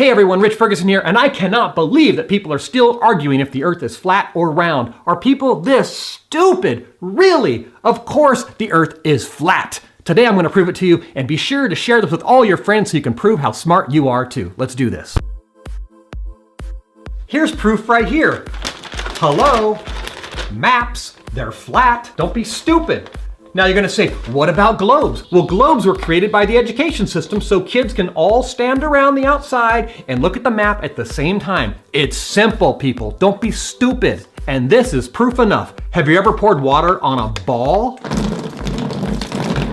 Hey everyone, Rich Ferguson here, and I cannot believe that people are still arguing if the earth is flat or round. Are people this stupid? Really? Of course the earth is flat. Today I'm going to prove it to you, and be sure to share this with all your friends so you can prove how smart you are too. Let's do this. Here's proof right here. Hello? Maps, they're flat. Don't be stupid. Now you're going to say, what about globes? Well, globes were created by the education system so kids can all stand around the outside and look at the map at the same time. It's simple, people. Don't be stupid. And this is proof enough. Have you ever poured water on a ball?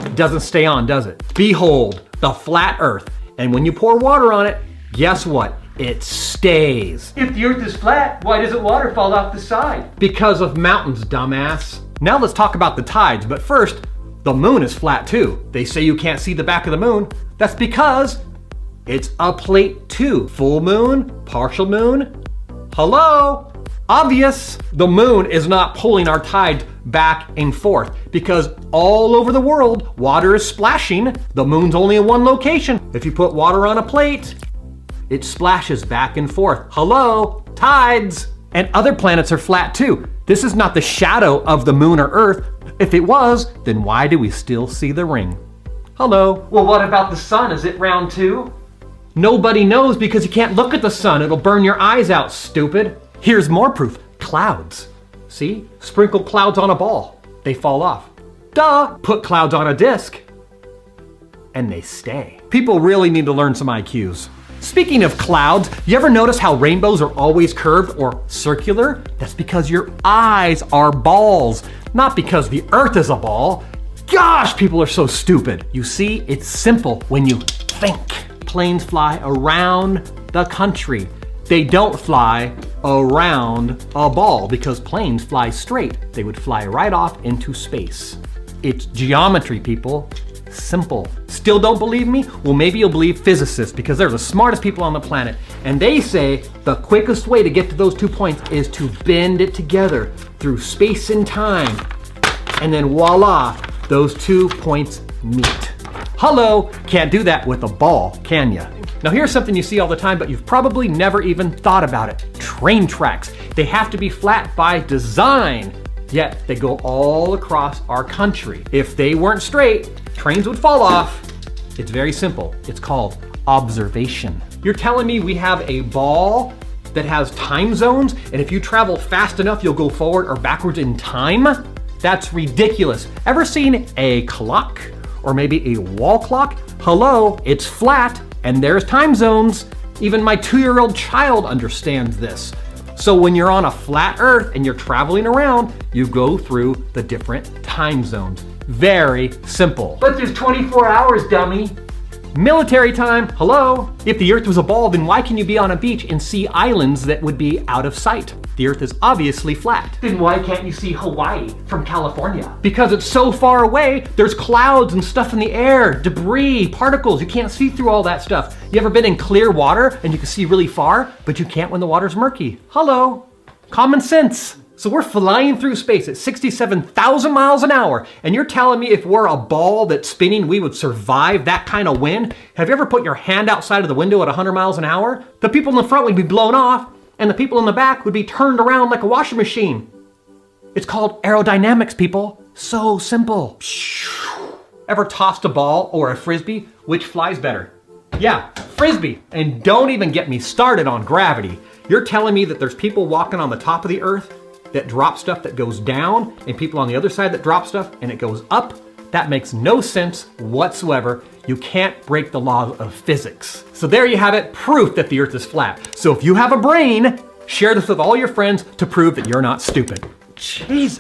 It doesn't stay on, does it? Behold, the flat earth. And when you pour water on it, guess what? It stays. If the earth is flat, why doesn't water fall off the side? Because of mountains, dumbass. Now let's talk about the tides, but first, the moon is flat too. They say you can't see the back of the moon. That's because it's a plate too. Full moon, partial moon. Hello? Obvious. The moon is not pulling our tides back and forth because all over the world, water is splashing. The moon's only in one location. If you put water on a plate, it splashes back and forth. Hello? Tides. And other planets are flat too. This is not the shadow of the moon or Earth. If it was, then why do we still see the ring? Hello? Well, what about the sun? Is it round too? Nobody knows because you can't look at the sun. It'll burn your eyes out, stupid. Here's more proof. Clouds. See? Sprinkle clouds on a ball. They fall off. Duh! Put clouds on a disc. And they stay. People really need to learn some IQs. Speaking of clouds, you ever notice how rainbows are always curved or circular? That's because your eyes are balls, not because the earth is a ball. Gosh, people are so stupid. You see, it's simple when you think. Planes fly around the country. They don't fly around a ball because planes fly straight. They would fly right off into space. It's geometry, people. Simple. Still don't believe me? Well, maybe you'll believe physicists because they're the smartest people on the planet. And they say the quickest way to get to those 2 points is to bend it together through space and time. And then voila, those 2 points meet. Hello, can't do that with a ball, can ya? Now here's something you see all the time, but you've probably never even thought about it. Train tracks. They have to be flat by design. Yet they go all across our country. If they weren't straight, trains would fall off. It's very simple. It's called observation. You're telling me we have a ball that has time zones, and if you travel fast enough, you'll go forward or backwards in time? That's ridiculous. Ever seen a clock or maybe a wall clock? Hello, it's flat and there's time zones. Even my 2-year-old child understands this. So when you're on a flat earth and you're traveling around, you go through the different time zones. Very simple. But there's 24 hours, dummy. Military time, hello? If the earth was a ball, then why can you be on a beach and see islands that would be out of sight? The earth is obviously flat. Then why can't you see Hawaii from California? Because it's so far away, there's clouds and stuff in the air, debris, particles, you can't see through all that stuff. You ever been in clear water and you can see really far, but you can't when the water's murky? Hello? Common sense. So we're flying through space at 67,000 miles an hour, and you're telling me if we're a ball that's spinning, we would survive that kind of wind? Have you ever put your hand outside of the window at 100 miles an hour? The people in the front would be blown off, and the people in the back would be turned around like a washing machine. It's called aerodynamics, people. So simple. Ever tossed a ball or a frisbee? Which flies better? Yeah, frisbee. And don't even get me started on gravity. You're telling me that there's people walking on the top of the earth that drop stuff that goes down, and people on the other side that drop stuff and it goes up? That makes no sense whatsoever. You can't break the laws of physics. So there you have it, proof that the earth is flat. So if you have a brain, share this with all your friends to prove that you're not stupid. Jesus.